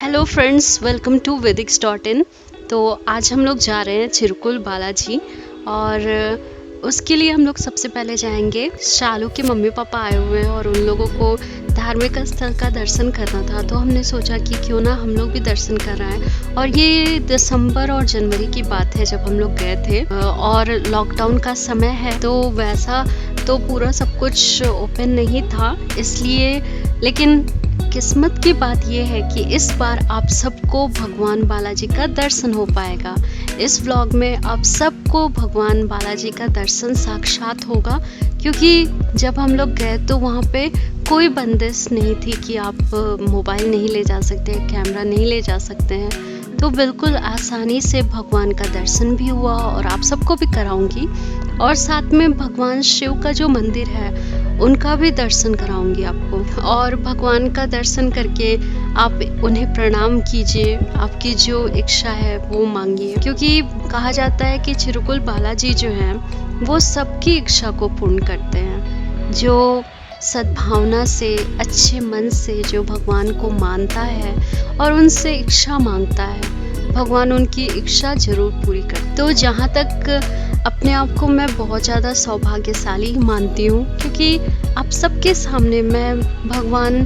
Hello friends, welcome to वेदिक्स.in। तो आज हम लोग जा रहे हैं चिरकुल बालाजी और उसके लिए हम लोग सबसे पहले जाएंगे। शालू के मम्मी पापा आए हुए हैं और उन लोगों को धार्मिक स्थल का दर्शन करना था, तो हमने सोचा कि क्यों ना हम लोग भी दर्शन कर रहे हैं। और ये दिसंबर और जनवरी की बात है जब हम लोग गए थे और लॉकडाउन का समय है, तो वैसा तो पूरा सब कुछ ओपन नहीं था इसलिए। लेकिन किस्मत की बात यह है कि इस बार आप सबको भगवान बालाजी का दर्शन हो पाएगा। इस व्लॉग में आप सबको भगवान बालाजी का दर्शन साक्षात होगा, क्योंकि जब हम लोग गए तो वहाँ पे कोई बंदिश नहीं थी कि आप मोबाइल नहीं ले जा सकते, कैमरा नहीं ले जा सकते हैं। तो बिल्कुल आसानी से भगवान का दर्शन भी हुआ और आप सबको भी कराऊंगी। और साथ में भगवान शिव का जो मंदिर है उनका भी दर्शन कराऊंगी आपको। और भगवान का दर्शन करके आप उन्हें प्रणाम कीजिए, आपकी जो इच्छा है वो मांगिए, क्योंकि कहा जाता है कि चिरकुल बालाजी जो हैं वो सबकी इच्छा को पूर्ण करते हैं। जो सद्भावना से, अच्छे मन से जो भगवान को मानता है और उनसे इच्छा मांगता है, भगवान उनकी इच्छा जरूर पूरी करते। तो जहाँ तक अपने आप को मैं बहुत ज़्यादा सौभाग्यशाली मानती हूँ, क्योंकि आप सबके सामने मैं भगवान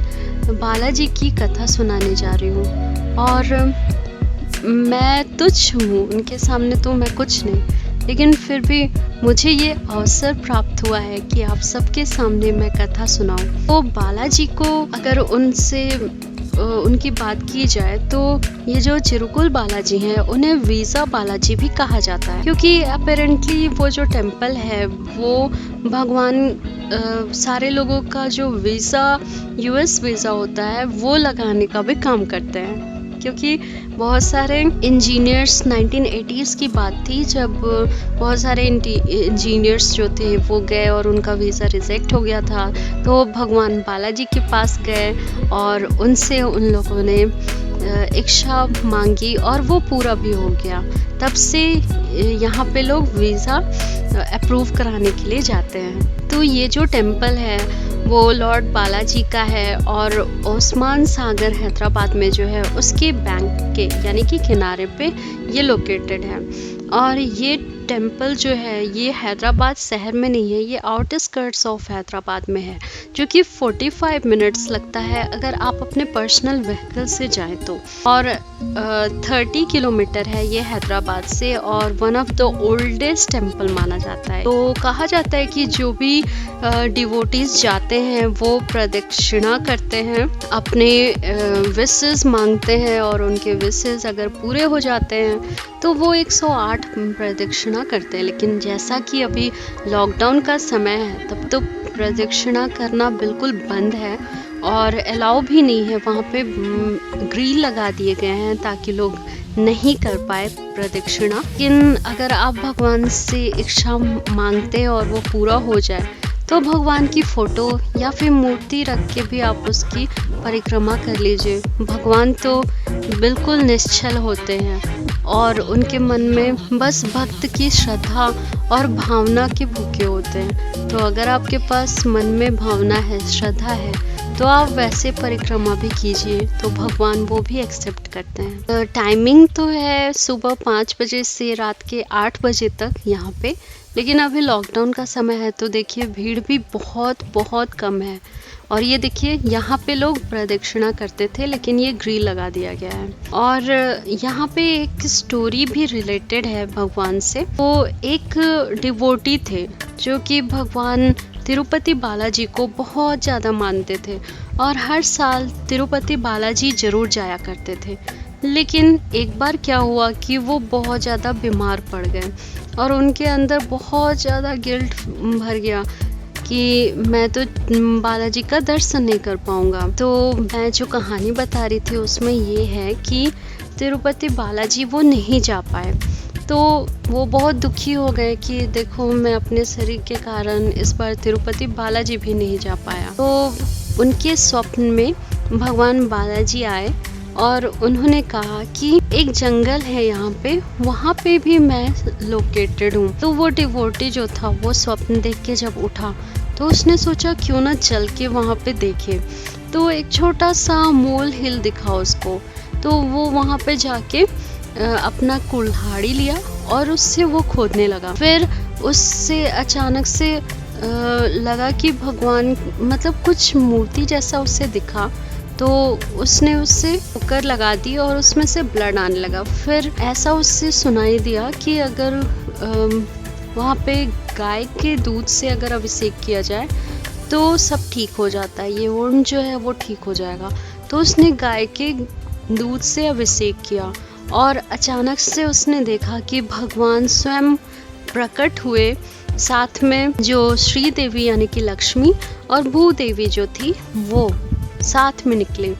बालाजी की कथा सुनाने जा रही हूँ। और मैं तुच्छ हूँ उनके सामने, तो मैं कुछ नहीं, लेकिन फिर भी मुझे ये अवसर प्राप्त हुआ है कि आप सबके सामने मैं कथा सुनाऊं। तो बालाजी को अगर उनसे उनकी बात की जाए तो ये जो चिरकुल बालाजी हैं उन्हें वीज़ा बालाजी भी कहा जाता है, क्योंकि अपेरेंटली वो जो टेम्पल है वो भगवान सारे लोगों का जो वीज़ा, यूएस वीज़ा होता है वो लगाने का भी काम करते हैं। क्योंकि बहुत सारे इंजीनियर्स, 1980s की बात थी जब बहुत सारे इंजीनियर्स जो थे वो गए और उनका वीज़ा रिजेक्ट हो गया था, तो भगवान बालाजी के पास गए और उनसे उन लोगों ने इच्छा मांगी और वो पूरा भी हो गया। तब से यहाँ पे लोग वीज़ा अप्रूव कराने के लिए जाते हैं। तो ये जो टेम्पल है वो लॉर्ड बालाजी का है और ओस्मान सागर हैदराबाद में जो है उसके बैंक के यानी कि किनारे पे ये लोकेटेड है। और ये टेम्पल जो है ये हैदराबाद शहर में नहीं है, ये आउटस्कर्ट्स ऑफ हैदराबाद में है, जो कि 45 मिनट्स लगता है अगर आप अपने पर्सनल व्हीकल से जाएं तो। और 30 किलोमीटर है ये हैदराबाद से और one of the oldest temple माना जाता है। तो कहा जाता है कि जो भी डिवोटीज जाते हैं वो प्रदक्षिणा करते हैं, अपने विशेस मांगते हैं और उनके विशेस अगर पूरे हो जाते हैं तो वो 108 प्रदक्षिणा करते हैं। लेकिन जैसा कि अभी लॉकडाउन का समय है तब तो प्रदक्षिणा करना बिल्कुल बंद है और अलाउ भी नहीं है। वहाँ पे ग्रिल लगा दिए गए हैं ताकि लोग नहीं कर पाए प्रदक्षिणा। लेकिन अगर आप भगवान से इच्छा मांगते हैं और वो पूरा हो जाए तो भगवान की फ़ोटो या फिर मूर्ति रख के भी आप उसकी परिक्रमा कर लीजिए। भगवान तो बिल्कुल निश्चल होते हैं और उनके मन में बस भक्त की श्रद्धा और भावना के भूखे होते हैं। तो अगर आपके पास मन में भावना है, श्रद्धा है, तो आप वैसे परिक्रमा भी कीजिए, तो भगवान वो भी एक्सेप्ट करते हैं। टाइमिंग तो है सुबह 5 बजे से रात के 8 बजे तक यहाँ पे, लेकिन अभी लॉकडाउन का समय है तो देखिए भीड़ भी बहुत बहुत कम है। और ये देखिए यहाँ पे लोग प्रदक्षिणा करते थे लेकिन ये ग्रिल लगा दिया गया है। और यहाँ पे एक स्टोरी भी रिलेटेड है भगवान से। वो एक डिवोटी थे जो कि भगवान तिरुपति बालाजी को बहुत ज़्यादा मानते थे और हर साल तिरुपति बालाजी जरूर जाया करते थे। लेकिन एक बार क्या हुआ कि वो बहुत ज़्यादा बीमार पड़ गए और उनके अंदर बहुत ज़्यादा गिल्ट भर गया कि मैं तो बालाजी का दर्शन नहीं कर पाऊँगा। तो मैं जो कहानी बता रही थी उसमें ये है कि तिरुपति बालाजी वो नहीं जा पाए, तो वो बहुत दुखी हो गए कि देखो मैं अपने शरीर के कारण इस बार तिरुपति बालाजी भी नहीं जा पाया। तो उनके स्वप्न में भगवान बालाजी आए और उन्होंने कहा कि एक जंगल है यहाँ पे, वहाँ पे भी मैं लोकेटेड हूँ। तो वो डिवोटी जो था वो स्वप्न देख के जब उठा तो उसने सोचा क्यों ना चल के वहाँ पे देखे। तो एक छोटा सा मोल हिल दिखा उसको, तो वो वहाँ पे जाके अपना कुल्हाड़ी लिया और उससे वो खोदने लगा। फिर उससे अचानक से लगा कि भगवान मतलब कुछ मूर्ति जैसा उससे दिखा, तो उसने उससे कुकर लगा दी और उसमें से ब्लड आने लगा। फिर ऐसा उससे सुनाई दिया कि अगर वहाँ पे गाय के दूध से अगर अभिषेक किया जाए तो सब ठीक हो जाता है, ये वुंड जो है वो ठीक हो जाएगा। तो उसने गाय के दूध से अभिषेक किया और अचानक से उसने देखा कि भगवान स्वयं प्रकट हुए, साथ में जो श्री देवी यानी कि लक्ष्मी और भूदेवी जो थी वो साथ में निकले।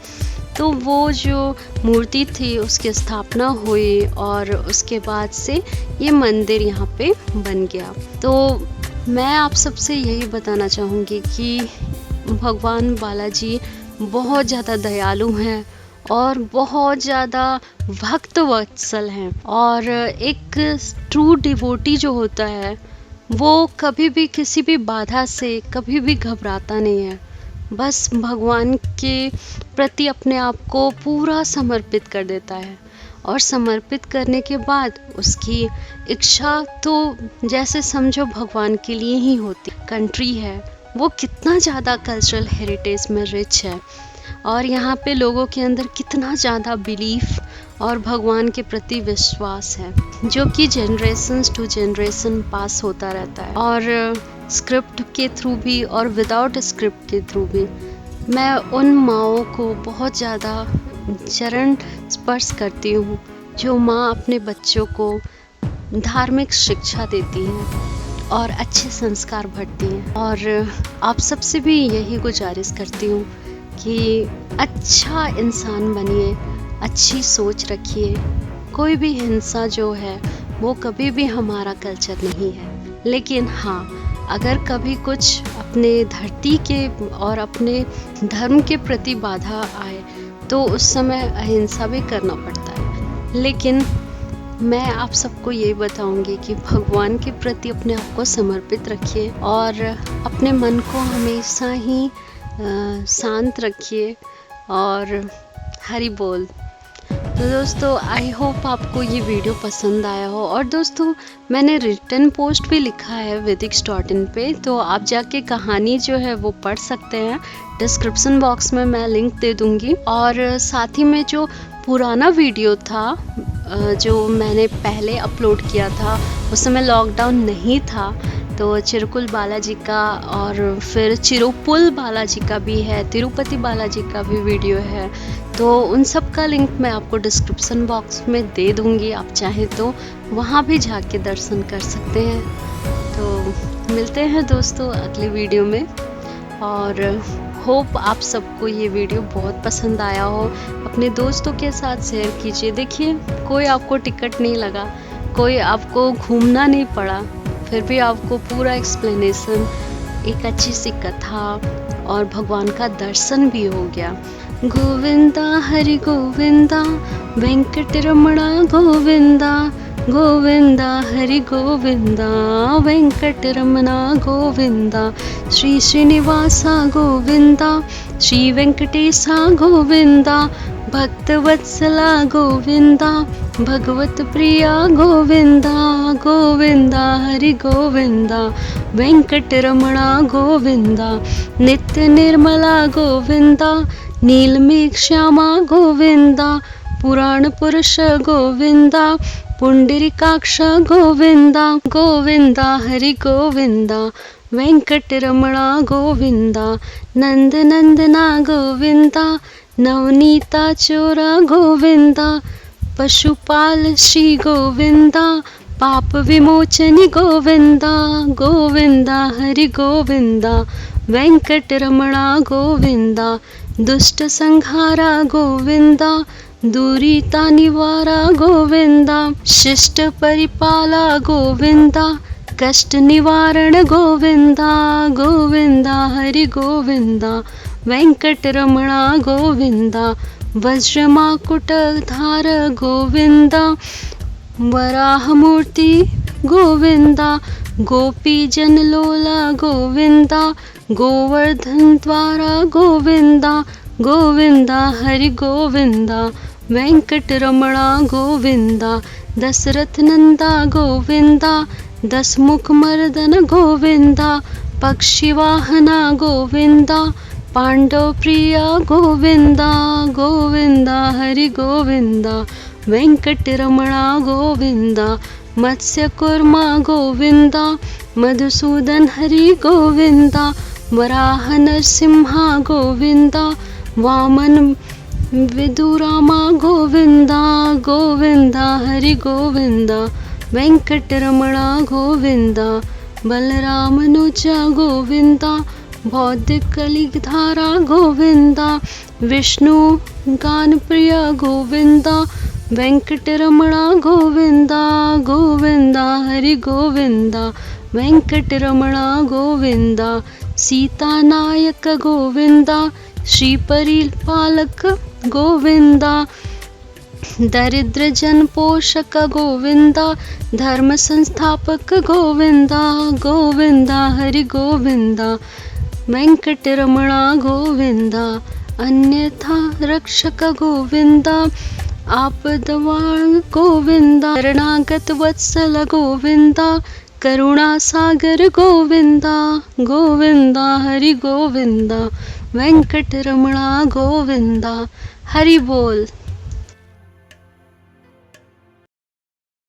तो वो जो मूर्ति थी उसकी स्थापना हुई और उसके बाद से ये मंदिर यहाँ पे बन गया। तो मैं आप सबसे यही बताना चाहूँगी कि भगवान बालाजी बहुत ज़्यादा दयालु हैं और बहुत ज़्यादा भक्त वत्सल हैं, और एक ट्रू डिवोटी जो होता है वो कभी भी किसी भी बाधा से कभी भी घबराता नहीं है, बस भगवान के प्रति अपने आप को पूरा समर्पित कर देता है। और समर्पित करने के बाद उसकी इच्छा तो जैसे समझो भगवान के लिए ही होती। कंट्री है वो कितना ज़्यादा कल्चरल हेरिटेज में रिच है, और यहाँ पे लोगों के अंदर कितना ज़्यादा बिलीफ और भगवान के प्रति विश्वास है, जो कि जनरेशन्स टू जनरेशन पास होता रहता है। और स्क्रिप्ट के थ्रू भी और विदाउट स्क्रिप्ट के थ्रू भी मैं उन माँओं को बहुत ज़्यादा चरण स्पर्श करती हूँ जो माँ अपने बच्चों को धार्मिक शिक्षा देती हैं और अच्छे संस्कार भरती हैं। और आप सबसे भी यही गुजारिश करती हूँ कि अच्छा इंसान बनिए, अच्छी सोच रखिए। कोई भी हिंसा जो है वो कभी भी हमारा कल्चर नहीं है, लेकिन हाँ अगर कभी कुछ अपने धरती के और अपने धर्म के प्रति बाधा आए तो उस समय अहिंसा भी करना पड़ता है। लेकिन मैं आप सबको ये बताऊंगी कि भगवान के प्रति अपने आप को समर्पित रखिए और अपने मन को हमेशा ही शांत रखिए और हरि बोल। तो दोस्तों आई होप आपको ये वीडियो पसंद आया हो। और दोस्तों मैंने रिटन पोस्ट भी लिखा है वेदिक्स.in पे, तो आप जाके कहानी जो है वो पढ़ सकते हैं। डिस्क्रिप्शन बॉक्स में मैं लिंक दे दूँगी। और साथ ही में जो पुराना वीडियो था जो मैंने पहले अपलोड किया था, उस समय लॉकडाउन नहीं था, तो चिरकुल बालाजी का और फिर चिरुपुल बालाजी का भी है, तिरुपति बालाजी का भी वीडियो है। तो उन सब का लिंक मैं आपको डिस्क्रिप्शन बॉक्स में दे दूँगी, आप चाहें तो वहाँ भी जाके दर्शन कर सकते हैं। तो मिलते हैं दोस्तों अगली वीडियो में, और होप आप सबको ये वीडियो बहुत पसंद आया हो। अपने दोस्तों के साथ शेयर कीजिए। देखिए कोई आपको टिकट नहीं लगा, कोई आपको घूमना नहीं पड़ा, फिर भी आपको पूरा एक्सप्लेनेशन, एक अच्छी सी कथा और भगवान का दर्शन भी हो गया। गोविंदा हरि गोविंदा वेंकटरमणा गोविंदा, गोविंदा हरि गोविंदा वेंकटरमणा गोविंदा, श्री श्रीनिवासा गोविंदा, श्री वेंकटेशा गोविंदा, भक्तवत्सला गोविंदा, भगवत प्रिया गोविंदा, गोविंदा हरि गोविंदा वेंकटरमणा गोविंदा, नित्य निर्मला गोविंदा, नीलमेघ श्यामा गोविंदा, पुराण पुरुष गोविंदा, पुंडरीकाक्ष गोविंदा, गोविंदा हरि गोविंदा वेंकटरमणा गोविंदा, नंद नंदना गोविंदा, नवनीता चोरा गोविंदा, पशुपाल श्री गोविंदा, पाप विमोचनी गोविंदा, गोविंदा हरि गोविंदा वेंकटरमणा गोविंदा, दुष्ट संहारा गोविंदा, दूरीता निवारा गोविंदा, शिष्ट परिपाला गोविंदा, कष्ट निवारण गोविंदा, गोविंदा हरि गोविंदा वेंकटरमणा गोविंदा, वज्रमाकुटधार गोविंदा, वराहमूर्ति गोविंदा, गोपी जनलोला गोविंदा, गोवर्धन द्वारा गोविंदा, गोविंदा हरि गोविंदा वेंकटरमणा गोविंदा, दशरथ नंदा गोविंदा, दशमुख मर्दन गोविंदा, पक्षिवाहना गोविंदा, पांडव प्रिया गोविंदा, गोविंदा हरि गोविंदा, वेंकटरमणा गोविंदा, मत्स्यकूर्मा गोविंदा, मधुसूदन हरि गोविंदा, वराह नरसिंहा गोविंदा, वामन विदुरामा गोविंदा, गोविंदा हरि गोविंदा, वेंकटरमणा गोविंदा, बलरामनुजा गोविंदा, बौद्धिक कलिधारा गोविंदा, विष्णु गान प्रिय गोविंदा, वेंकटरमणा गोविंदा, गोविंदा हरि गोविंदा, वेंकटरमणा गोविंदा, सीता नायक गोविंदा, श्री परिपालक गोविंदा, दरिद्र जन पोषक गोविंदा, धर्म संस्थापक गोविंदा, गोविंदा हरि गोविंदा, वेंकटरमणा गोविंदा, अन्यथा रक्षक गोविंदा, आपदवाण गोविंदा, शरणागत वत्सल गोविंदा, करुणा सागर गोविंदा, गोविंदा हरि गोविंदा, वेंकटरमणा गोविंदा। हरि बोल।